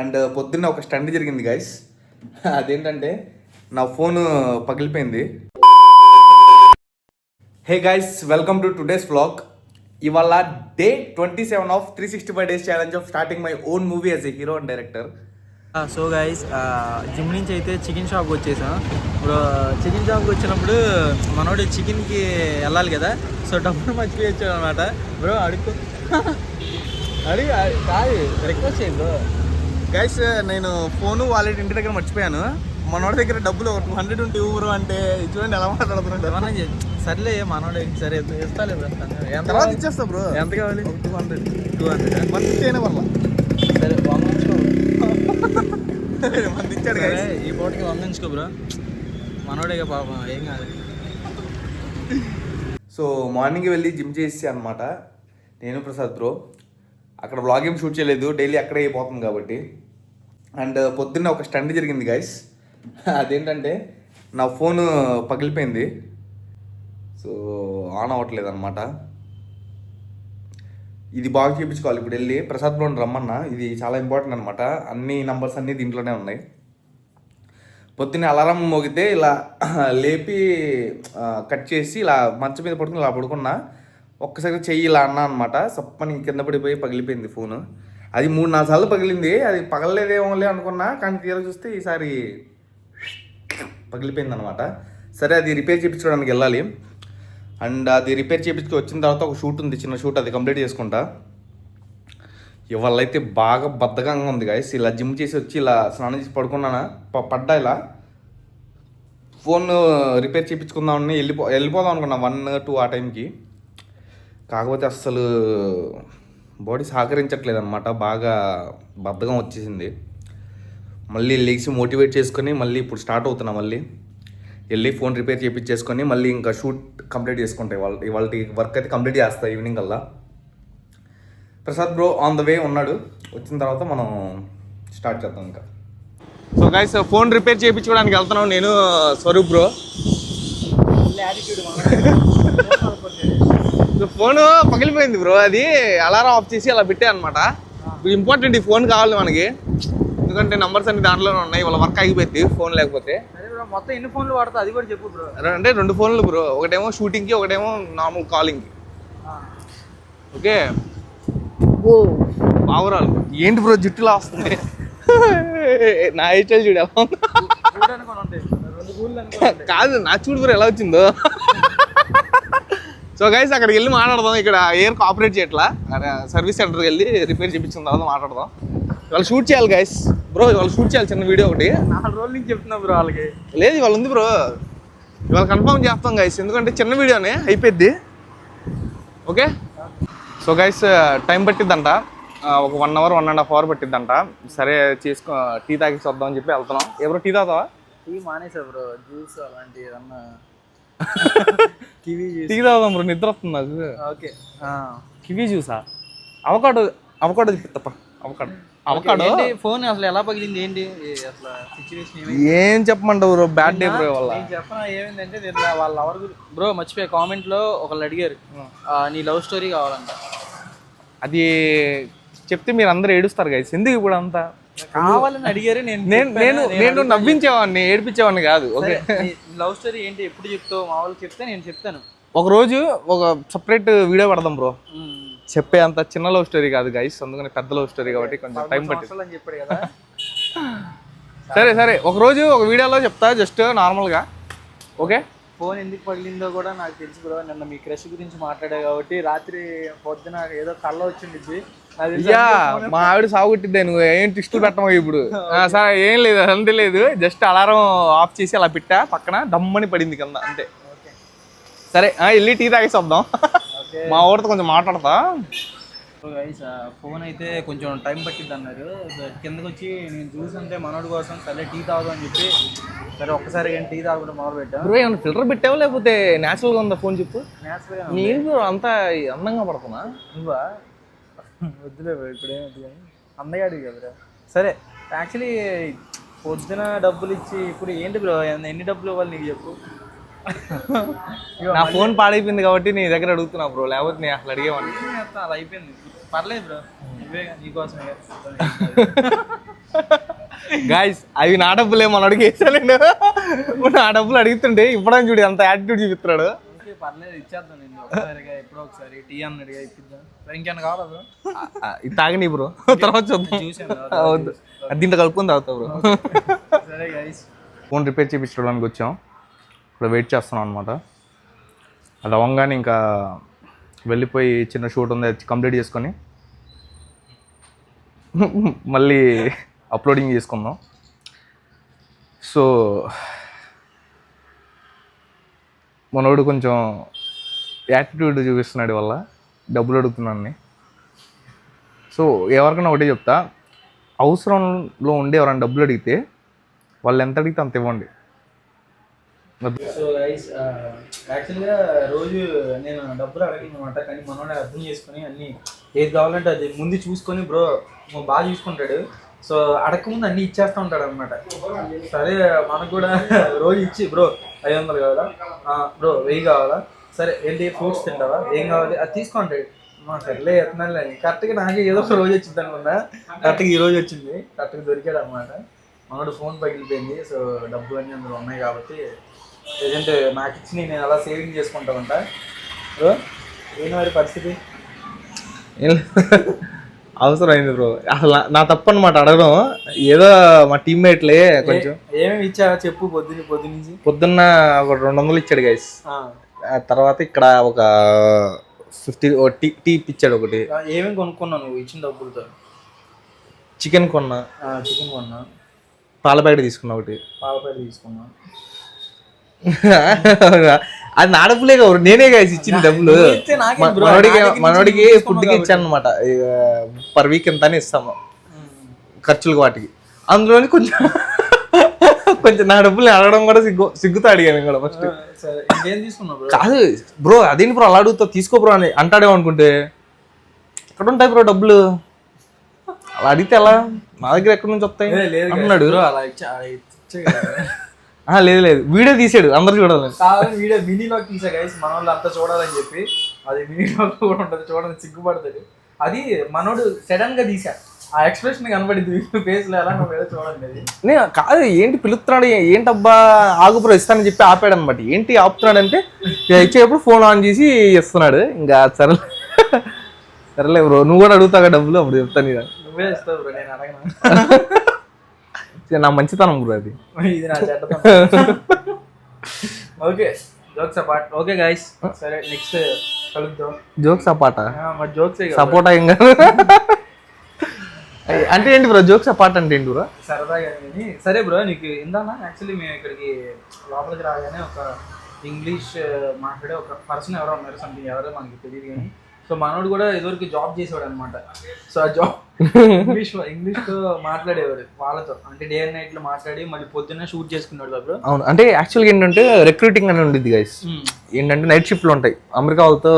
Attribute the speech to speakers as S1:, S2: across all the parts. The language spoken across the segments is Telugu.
S1: అండ్ పొద్దున్న ఒక స్టంట్ జరిగింది గైస్. అదేంటంటే నా ఫోను పగిలిపోయింది. Hey guys, welcome to today's vlog. ఇవాళ day 27 of 365 days challenge of starting my own movie as a hero and director.
S2: So guys, gym నుంచి అయితే చికెన్ షాప్కి వచ్చేసాం. ఇప్పుడు చికెన్ షాప్కి వచ్చినప్పుడు మనోడు చికెన్కి వెళ్ళాలి కదా, సో డబ్బులు మర్చిపోయి వచ్చాడు అనమాట. బ్రో అడుగు కాదు, రిక్వెస్ట్ చేయండి బ్రో.
S1: గైస్, నేను ఫోను వాలెట్ ఇంటి దగ్గర మర్చిపోయాను. మనోడి దగ్గర డబ్బులు 200 ఉంటే ఊరు అంటే చూడండి ఎలా మాట్లాడుతున్నాడు.
S2: ఏమన్నా సర్లే మనోడు సరే ఇస్తాలే బ్రో. ఎంత
S1: తర్వాత ఇచ్చేస్తా బ్రో.
S2: ఎంత కావాలి?
S1: 200
S2: 150
S1: అయినా పర్లా.
S2: సరే 100
S1: ఇచ్చాడు
S2: సరే, ఈ పూటకి 100 ఉంచుకో బ్రో. మనోడే పాపం, ఏం కాదు.
S1: సో మార్నింగ్ వెళ్ళి జిమ్ చేసి అనమాట నేను ప్రసాద్ బ్రో. అక్కడ వ్లాగ్ ఏం షూట్ చేయలేదు, డైలీ అక్కడే అయిపోతుంది కాబట్టి. అండ్ పొద్దున్న ఒక స్టంట్ జరిగింది గైస్. అదేంటంటే నా ఫోను పగిలిపోయింది. సో ఆన్ అవ్వట్లేదు అనమాట. ఇది బాగా చేయించుకోవాలి. ఇప్పుడు వెళ్ళి ప్రసాద్ బ్రోని రమ్మన్నా, ఇది చాలా ఇంపార్టెంట్ అనమాట. అన్ని నంబర్స్ అన్నీ దీంట్లోనే ఉన్నాయి. పొద్దున్నే అలారం మోగితే ఇలా లేపి కట్ చేసి ఇలా మంచం మీద పడుకుని ఇలా పడుకున్నా. ఒక్కసారి చెయ్యి ఇలా అన్నా అనమాట. సప్పని కింద పడిపోయి పగిలిపోయింది ఫోను. అది 3-4 సార్లు పగిలింది. అది పగలలేదేమోలే అనుకున్నా, కానీ తీరా చూస్తే ఈసారి పగిలిపోయింది అనమాట. సరే, అది రిపేర్ చేయించుకోవడానికి వెళ్ళాలి. అండ్ అది రిపేర్ చేయించుకు వచ్చిన తర్వాత ఒక షూట్ ఉంది, చిన్న షూట్, అది కంప్లీట్ చేసుకుంటా. ఇవాళ అయితే బాగా బద్ధకంగా ఉంది గైస్. ఇలా జిమ్ చేసి వచ్చి ఇలా స్నానం చేసి పడుకున్నానా, పడ్డా ఇలా. ఫోన్ రిపేర్ చేయించుకుందామని వెళ్ళిపోదాం అనుకున్నా 1-2 ఆ టైంకి. కాకపోతే అస్సలు బాడీ సహకరించట్లేదు అనమాట. బాగా బద్ధకం వచ్చేసింది. మళ్ళీ లేచి మోటివేట్ చేసుకొని మళ్ళీ ఇప్పుడు స్టార్ట్ అవుతున్నా. మళ్ళీ వెళ్ళి ఫోన్ రిపేర్ చేయించేసుకొని మళ్ళీ ఇంకా షూట్ కంప్లీట్ చేసుకుంటాయి. ఇవాళ వర్క్ అయితే కంప్లీట్ చేస్తా ఈవినింగ్ కల్లా. Prasad bro on the way ఉన్నాడు. వచ్చిన తర్వాత మనం స్టార్ట్ చేద్దాం ఇంకా. సో గైస్, ఫోన్ రిపేర్ చేయించుకోవడానికి వెళ్తున్నాం నేను, స్వరూప్ బ్రో. ఫోన్ పగిలిపోయింది బ్రో. అది అలారం ఆఫ్ చేసి అలా పెట్టా అనమాట. ఇంపార్టెంట్, ఈ ఫోన్ కావాలి మనకి, ఎందుకంటే నంబర్స్ అన్ని దాంట్లోనే ఉన్నాయి. వాళ్ళ వర్క్ ఆగిపోయింది ఫోన్ లేకపోతే.
S2: మొత్తం ఎన్ని ఫోన్లు వాడతా అది కూడా చెప్పు బ్రో.
S1: అంటే 2 ఫోన్లు బ్రో. ఒకటేమో షూటింగ్కి, ఒకటేమో నార్మల్ కాలింగ్కి. ఓకే, బావురాలు ఏంటి బ్రో జుట్టులా వస్తుంది. నా హెయిర్ స్టైల్ చూడు ఎలా ఉంది. కాదు, నా చూడు బ్రో ఎలా వచ్చిందో. సో గైస్, అక్కడికి వెళ్ళి మాట్లాడదాం. ఇక్కడ ఎయిర్ ఆపరేట్ చేయట్లా, సర్వీస్ సెంటర్కి వెళ్ళి రిపేర్ చేయించిన తర్వాత మాట్లాడదాం. ఇవాళ షూట్ చేయాలి గైస్ బ్రో. ఇవాళ షూట్ చేయాలి చిన్న వీడియో ఒకటి.
S2: 4 రోజుల నుంచి చెప్తున్నా బ్రో వాళ్ళకి.
S1: లేదు, ఇవాళ ఉంది బ్రో. ఇవాళ కన్ఫర్మ్ చేస్తాం గైస్, ఎందుకంటే చిన్న వీడియోనే అయిపోద్ది. ఓకే. సో గైస్, టైం పట్టిద్దంట, ఒక 1 అవర్ 1.5 అవర్ పట్టిద్దంట. సరే చేసుకో, టీ తాగేసి వద్దాం అని చెప్పి వెళ్తున్నాం. ఎవరో టీ తాగుతావా?
S2: టీ మానేసా బ్రో, జ్యూస్ అలాంటి ఏదన్నా.
S1: టీ తాగుదాం బ్రో, నిద్ర వస్తుంది నాకు.
S2: ఓకే,
S1: కివీ జ్యూసా? అవకాడో తప్ప. అవకాడో
S2: ఫోన్ అసలు ఎలా పగిలింది ఏంటి అసలు సిచ్యువేషన్?
S1: ఏం చెప్పమంటావు బ్రో, బ్యాడ్ డే బ్రో వల్ల.
S2: నేను చెప్పనా ఏమైందంటే, నేను వాళ్ళ లవర్ బ్రో మర్చిపోయా. కామెంట్లో ఒకళ్ళు అడిగారు నీ లవ్ స్టోరీ కావాలంట.
S1: అది చెప్తే మీరు అందరూ ఏడుస్తారు గైస్. ఎందుకు ఇప్పుడు అంతా
S2: కావాలని అడిగారు.
S1: నేను నవ్వించేవాడిని, ఏడిపించేవాడిని కాదు. ఓకే,
S2: లవ్ స్టోరీ ఏంటి ఎప్పుడు చెప్తావు? మా వాళ్ళు చెప్తే నేను చెప్తాను.
S1: ఒక రోజు ఒక సపరేట్ వీడియో పడదాం బ్రో. చెప్పే అంత చిన్న లవ్ స్టోరీ కాదు గైస్, అందుకని పెద్ద లవ్ స్టోరీ కాబట్టి కొంచెం టైం పట్టింది.
S2: చెప్పాడు కదా.
S1: సరే, ఒక రోజు ఒక వీడియోలో చెప్తా, జస్ట్ నార్మల్గా. ఓకే.
S2: ఫోన్ ఎందుకు పగిలిందో కూడా నాకు తెలుసు బ్రో. నిన్న మీ క్రష్ గురించి మాట్లాడా కాబట్టి రాత్రి పొద్దున ఏదో కళ్ళ వచ్చింది.
S1: మా ఆవిడ సాగుట్టిద్దే, నువ్వు ఏం ట్విస్టులు పెట్టమో ఇప్పుడు. సరే, ఏం లేదు, అంతే లేదు. జస్ట్ అలారం ఆఫ్ చేసి అలా పెట్టా, పక్కన దమ్మని పడింది కింద, అంతే. సరే, వెళ్ళి టీ తాగేసి వద్దాం. మా ఊరితో కొంచెం మాట్లాడతా.
S2: ఫోన్ అయితే కొంచెం టైం పట్టిద్ది అన్నారు. కిందకి వచ్చి నేను చూస్తుంటే మనోడి కోసం సరే టీ తాగుదాం అని చెప్పి, సరే ఒక్కసారి కానీ టీ తాగకుండా మొదలు పెట్టాను.
S1: ఏమన్నా ఫిల్టర్ పెట్టావా లేకపోతే న్యాచురల్గా ఉందా ఫోన్? చెప్పు.
S2: న్యాచురల్గా.
S1: నీకు అంతా అందంగా పడుతున్నా
S2: నువ్వా? వద్దులే ఇప్పుడేం వద్దు కానీ అందగా అడిగి కదరా. సరే, యాక్చువల్లీ పొద్దున డబ్బులు ఇచ్చి ఇప్పుడు ఏంటి బ్రో, ఎన్ని డబ్బులు ఇవ్వాలి నీకు చెప్పు.
S1: నా ఫోన్ పాడైపోయింది కాబట్టి నీ దగ్గర అడుగుతున్నా బ్రో, లేకపోతే నేను అసలు అడిగేవాడిని.
S2: అలా అయిపోయింది, పర్లేదు బ్రో, నువ్వే నీకోసమే.
S1: గాయస్ అవి నా డబ్బులే మన అడిగి వేసాను నా డబ్బులు అడుగుతుంటే ఇప్పుడని చూడు అంత యాటిట్యూడ్ చూపిస్తున్నాడు.
S2: పర్లేదు ఇచ్చేద్దాం నేను ఒకసారిగా ఎప్పుడో ఒకసారి టీ అన్నట్టుగా ఇప్పిద్దాం. ఇంకేమైనా కావాలా బ్రో?
S1: ఇది తాగని బ్రో, తర్వాత చూద్దాం.
S2: చూసాను
S1: దీంట్లో కలుపుకొని తాగుతావు బ్రో.
S2: సరే గైస్,
S1: ఫోన్ రిపేర్ చేయించడానికి వచ్చాం, ఇప్పుడు వెయిట్ చేస్తున్నాం అనమాట. అది అవ్వగానే ఇంకా వెళ్ళిపోయి చిన్న షూట్ ఉంది అది కంప్లీట్ చేసుకొని మళ్ళీ అప్లోడింగ్ చేసుకుందాం. సో మనోడు కొంచెం యాటిట్యూడ్ చూపిస్తున్నాడు వల్ల డబ్బులు అడుగుతున్నాను. సో ఎవరికైనా ఒకటే చెప్తా, అవసరంలో ఉండి ఎవరైనా డబ్బులు అడిగితే వాళ్ళు ఎంత అడిగితే అంత ఇవ్వండి.
S2: సో గైస్ యాక్చువల్గా రోజు నేను డబ్బులు అడగను అనమాట, కానీ మనోడే అర్థం చేసుకొని అన్నీ ఏది కావాలంటే అది ముందు చూసుకొని బ్రో బాగా చూసుకుంటాడు. సో అడగకముందు అన్నీ ఇచ్చేస్తూ ఉంటాడు అనమాట. సరే మనకు కూడా రోజు ఇచ్చి బ్రో 500 కావాలా బ్రో 1000 కావాలా, సరే ఏంటి ఫ్రూట్స్ తింటావా, ఏం కావాలి అది తీసుకుంటాడు. సర్లే ఎత్తున్నాలే కరెక్ట్గా నాకే ఏదో ఒక రోజు వచ్చింది అనుకున్నా, కరెక్ట్గా ఈ రోజు వచ్చింది, కరెక్ట్గా దొరికాడు అనమాట. మనోడు ఫోన్ పగిలిపోయింది. సో డబ్బులు అన్నీ అందులో ఉన్నాయి కాబట్టి ప్రజెంట్ నాకు ఇచ్చి నేను అలా సేవింగ్ చేసుకుంటా ఉంటా. బ్రో ఏంటి మరి పరిస్థితి?
S1: అవసరం అయింది బ్రో, అసలు నా తప్పు అనమాట అడగడం. ఏదో మా టీమ్మేట్లే కొంచెం
S2: ఏమేమి ఇచ్చావా చెప్పు.
S1: పొద్దున్న ఒక 200 ఇచ్చాడు గైస్. తర్వాత ఇక్కడ ఒక 50 టీ ఇచ్చాడు ఒకటి.
S2: ఏమేమి కొనుక్కున్నావు నువ్వు ఇచ్చిన డబ్బులతో?
S1: చికెన్ కొన్నా, పాల ప్యాకెట్ తీసుకున్నా, ఒకటి తీసుకున్నా. అది నా డబ్బులే కాదు, నేనే కాదు ఇచ్చిన డబ్బులు. మనోడికి ఫుడ్కి ఇచ్చాను అనమాట, పర్ వీక్ ఎంత అని ఇస్తాము ఖర్చులకు వాటికి. అందులోని కొంచెం నా డబ్బులు అడగడం కూడా సిగ్గుతో అడిగాను కూడా ఫస్ట్. కాదు బ్రో అదేంటి బ్రో అలా అడుగుతావు, తీసుకో బ్రో అని అంటాడేమో అనుకుంటే, ఎక్కడ ఉంటాయి బ్రో డబ్బులు అలా అడిగితే ఎలా, నా దగ్గర ఎక్కడి నుంచి వస్తాయి అంటున్నాడు. లేదు వీడియో తీసాడు అందరు చూడాలని.
S2: వీడియో మినీలోకి తీసా గైస్, మన వాళ్ళు అంతా చూడాలని చెప్పి. అది మినీలోకి కూడా ఉంటుంది, చూడాలని సిగ్గుపడుతుంది. అది మనోడు సడన్ గా తీసా, ఆ ఎక్స్ప్రెషన్ కనబడింది ఫేస్ లో, ఎలా చూడండి.
S1: నేను కాదు ఏంటి పిలుస్తున్నాడు, ఏంటబ్బా ఆగుపురం ఇస్తానని చెప్పి ఆపాడు అనమాట. ఏంటి ఆపుతున్నాడు అంటే ఇచ్చేటప్పుడు ఫోన్ ఆన్ చేసి ఇస్తున్నాడు. ఇంకా సరేలే బ్రో నువ్వు కూడా అడుగుతావు డబ్బులు, అప్పుడు చెప్తాను.
S2: నువ్వే ఇస్తావు బ్రో, నేను అడగను.
S1: నా మంచితనం బ్రో అది.
S2: ఇది నా చెడ్డతనం. Okay jokes apart. Okay guys, సరే నెక్స్ట్ కలుద్దాం.
S1: జోక్స్ అపార్ట్
S2: జోక్స్
S1: సపోర్ట్ అయ్యింగా అంటే ఏంటి బ్రో జోక్స్ అపార్ట్ అంటే ఏంటి బ్రో?
S2: సరదాగా. సరే బ్రో నీకు ఇందానా యాక్చువల్లీ మేము ఇక్కడికి లోపలికి రాగానే ఒక ఇంగ్లీష్ మాట్లాడే ఒక పర్సన్ ఎవరో ఉన్నారు, సంథింగ్ ఎవరో మనకి తెలియదు కానీ. సో మనోడు కూడా ఇదివరకు జాబ్ చేసేవాడు అనమాట. సో ఆ జాబ్ ఇంగ్లీష్తో మాట్లాడేవాడు వాళ్ళతో, అంటే డే అండ్ నైట్ లో మాట్లాడి మళ్ళీ పొద్దున్నే షూట్ చేసుకున్నాడు అప్పుడు.
S1: అవును, అంటే యాక్చువల్గా ఏంటంటే రిక్రూటింగ్ అని ఉండేది గైస్. ఏంటంటే నైట్ షిఫ్ట్లు ఉంటాయి, అమెరికా వాళ్ళతో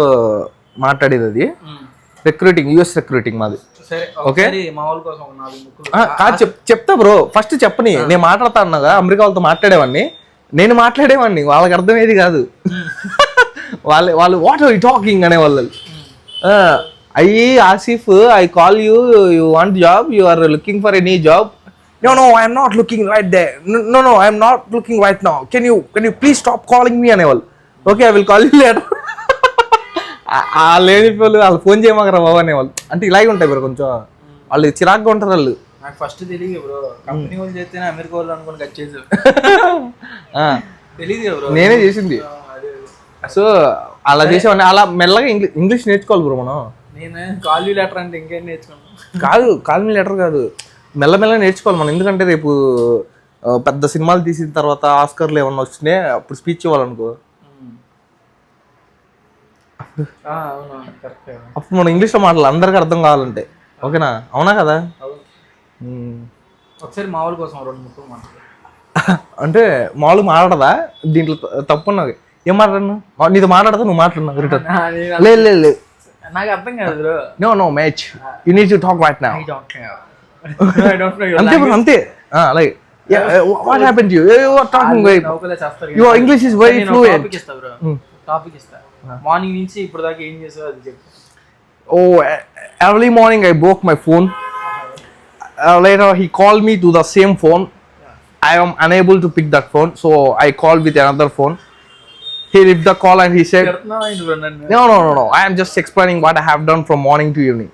S1: మాట్లాడేది అది రిక్రూటింగ్, యూఎస్ రిక్రూటింగ్ మాది. ఓకే
S2: మా వాళ్ళ కోసం
S1: చెప్తా బ్రో, ఫస్ట్ చెప్పని. నేను మాట్లాడతా అన్నాగా అమెరికా వాళ్ళతో మాట్లాడేవాడిని, నేను మాట్లాడేవాడిని, వాళ్ళకి అర్థమయ్యేది కాదు. వాళ్ళు వాట్ ఆర్ యు టాకింగ్ అనేవాళ్ళు. Asif I call you want job, you are looking for any job. No, I am not looking right there. No, I am not looking right now. Can you please stop calling me అనేవాళ్ళు. Okay, I will call you later. లేని వాళ్ళు ఫోన్ చేయమాకరా బాబు అనేవాళ్ళు. అంటే ఇలాగే ఉంటాయి బ్రో, కొంచెం వాళ్ళు చిరాగ్గా ఉంటారు వాళ్ళు.
S2: నాకు ఫస్ట్ తెలియదు బ్రో, కంపెనీ వాళ్ళు చేస్తేనే అమెరికా వాళ్ళు అనుకుని కట్ చేసారు. తెలియదు బ్రో,
S1: నేనే చేసింది. సో అలా చేసేవాడిని. అలా మెల్లగా ఇంగ్లీష్ నేర్చుకోవాలి బ్రో మనం.
S2: నేను కాల్ యూ లెటర్ అంటే ఇంకేం నేర్చుకున్నాను.
S1: కాదు కాల్ మీ లెటర్ కాదు, మెల్లమెల్ల నేర్చుకోవాలి మనం. ఎందుకంటే రేపు పెద్ద సినిమాలు తీసిన తర్వాత ఆస్కర్లు ఏమన్నా వచ్చినాయి అప్పుడు స్పీచ్ ఇవ్వాలనుకో, అప్పుడు మనం ఇంగ్లీష్లో మాట్లాడాలి, అందరికీ అర్థం కావాలంటే. ఓకేనా? అవునా కదా?
S2: ఒకసారి మామూలు కోసం 2-3 మాట్లాడు.
S1: అంటే మామూలుగా మాట్లాడదా? దీంట్లో తప్పు ఉన్నది. ఏం మాట్లాడను? నీతో మాట్లాడతా, నువ్వు మాట్లాడినా రిటర్న్. లేదు
S2: నాకు అర్థం కాదు.
S1: No match, you need to talk right now. అంతే బ్రో, అంతే. అలాగే what happen to you? You are talking very, your English is very fluent.
S2: Topic ఇస్తా. మార్నింగ్ నుంచి ఇప్పుడు దాకా ఏం చేసావు అది చెప్పు.
S1: Early morning I broke my phone.
S3: later he called me to the same phone. I am unable to pick that phone, so I called with another phone. He ripped the call and he said,
S2: తిడుతున్నావా ఏంటి bro నన్ను?
S3: no. I am just explaining what I have done from morning to evening.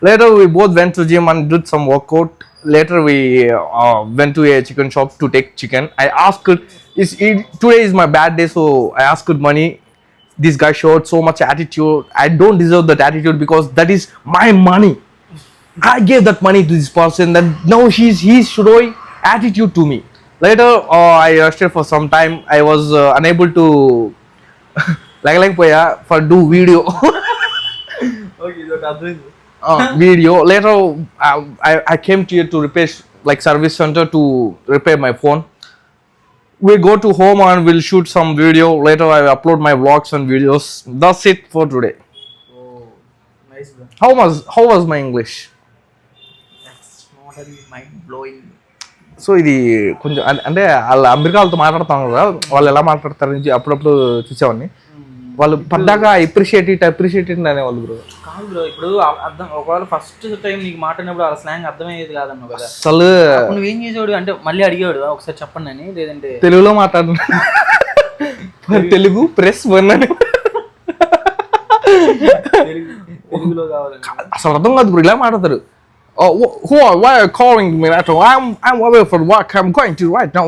S3: Later we both went to gym and did some workout. Later we went to a chicken shop to take chicken. I asked, today is my bad day, so I asked money. This guy showed so much attitude. I don't deserve that attitude because that is my money. I gave that money to this person. That now he's showing attitude to me. Later I rested for some time. I was unable to like for do video.
S2: Okay ఇది ఒక అర్థమైంది.
S3: Video. Later I came here to repair, like service center, to repair my phone. We go to home and we'll shoot some video. Later I upload my vlogs and videos. That's it for today.
S2: Oh nice bro.
S3: How was my English?
S2: That's not very mind blowing.
S3: So ఇది కొంచెం అంటే వాళ్ళ అమెరికా వాళ్ళతో మాట్లాడుతాం కదా, వాళ్ళు ఎలా మాట్లాడతారని అప్పుడప్పుడు చూసేవాడిని. వాళ్ళు పడ్డాక అప్రిషియేట్ ఇట్ అనేవాళ్ళు బ్రో.
S2: కాదు బ్రో, ఇప్పుడు అర్థం ఒకవేళ ఫస్ట్ టైం నీకు మాట్లాడినప్పుడు ఆ స్లాంగ్ అర్థమయ్యేది కాదన్నావు కదా,
S3: అసలు
S2: అప్పుడు నువ్వేం చేసేవాడు అంటే మళ్ళీ అడిగేవాడు ఒకసారి చెప్పండి అని, లేదంటే
S3: తెలుగులో మాట్లాడు తెలుగు ప్రెస్ వన్ అని
S2: తెలుగులో కావాలి.
S3: అసలు అర్థం కాదు బ్రో, ఇలా మాట్లాడతారు. Why are you calling me later? I'm away for work. I'm going to right now.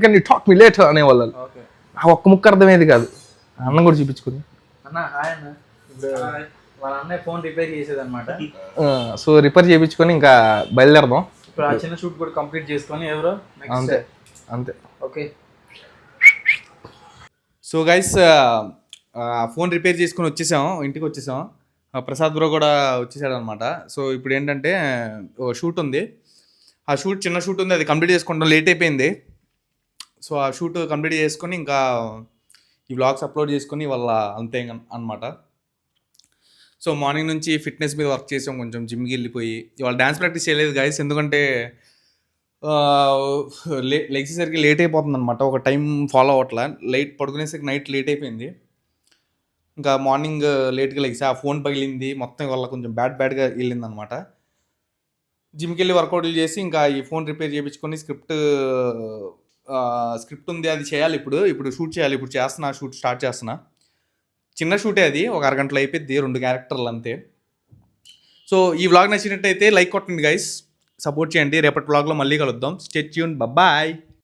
S3: Can you talk me later అనేవాళ్ళు.
S2: ఓకే
S3: ఆ ఒక్క ముక్క అర్థమయ్యేది కాదు. అన్నం కూడా చూపించుకుంది.
S2: అన్న హాయ్ అన్న. ఇప్పుడు వాళ్ళ అన్నయ్య ఫోన్ రిపేర్ చేసేది అనమాట.
S3: సో రిపేర్ చేయించుకొని ఇంకా బయలుదేరదాం.
S2: ఇప్పుడు ఆ చిన్న షూట్ కూడా కంప్లీట్ చేసుకొని ఎవరో
S3: అంతే.
S2: Okay.
S1: So guys phone repair చేసుకొని ఇంటికి వచ్చేసాం. ప్రసాద్ బ్రో కూడా వచ్చేసాడు అనమాట. సో ఇప్పుడు ఏంటంటే షూట్ ఉంది, ఆ చిన్న షూట్ ఉంది, అది కంప్లీట్ చేసుకుంటాం. లేట్ అయిపోయింది. సో ఆ షూట్ కంప్లీట్ చేసుకొని ఇంకా ఈ వ్లాగ్స్ అప్లోడ్ చేసుకొని వాళ్ళ అంతే అనమాట. సో మార్నింగ్ నుంచి ఫిట్నెస్ మీద వర్క్ చేసాం, కొంచెం జిమ్కి వెళ్ళిపోయి. ఇవాళ డ్యాన్స్ ప్రాక్టీస్ చేయలేదు గైస్, ఎందుకంటే లెగ్సేసరికి లేట్ అయిపోతుంది అనమాట. ఒక టైం ఫాలో అవ్వట్లా, పడుకునేసరికి నైట్ లేట్ అయిపోయింది. ఇంకా మార్నింగ్ లేట్గా లెగ్సా, ఆ ఫోన్ పగిలింది మొత్తం, వల్ల కొంచెం బ్యాడ్గా వెళ్ళింది అనమాట. జిమ్కి వెళ్ళి వర్కౌట్లు చేసి ఇంకా ఈ ఫోన్ రిపేర్ చేయించుకొని స్క్రిప్ట్ ఉంది, అది చేయాలి. ఇప్పుడు షూట్ చేయాలి. ఇప్పుడు షూట్ స్టార్ట్ చేస్తున్నా. చిన్న షూటే అది, ఒక అరగంటలో అయిపోయింది, 2 క్యారెక్టర్లు అంతే. సో ఈ వ్లాగ్ నచ్చినట్టయితే లైక్ కొట్టండి గైస్, సపోర్ట్ చేయండి. రేపటి వ్లాగ్లో మళ్ళీ కలుద్దాం. Stay tune, bye.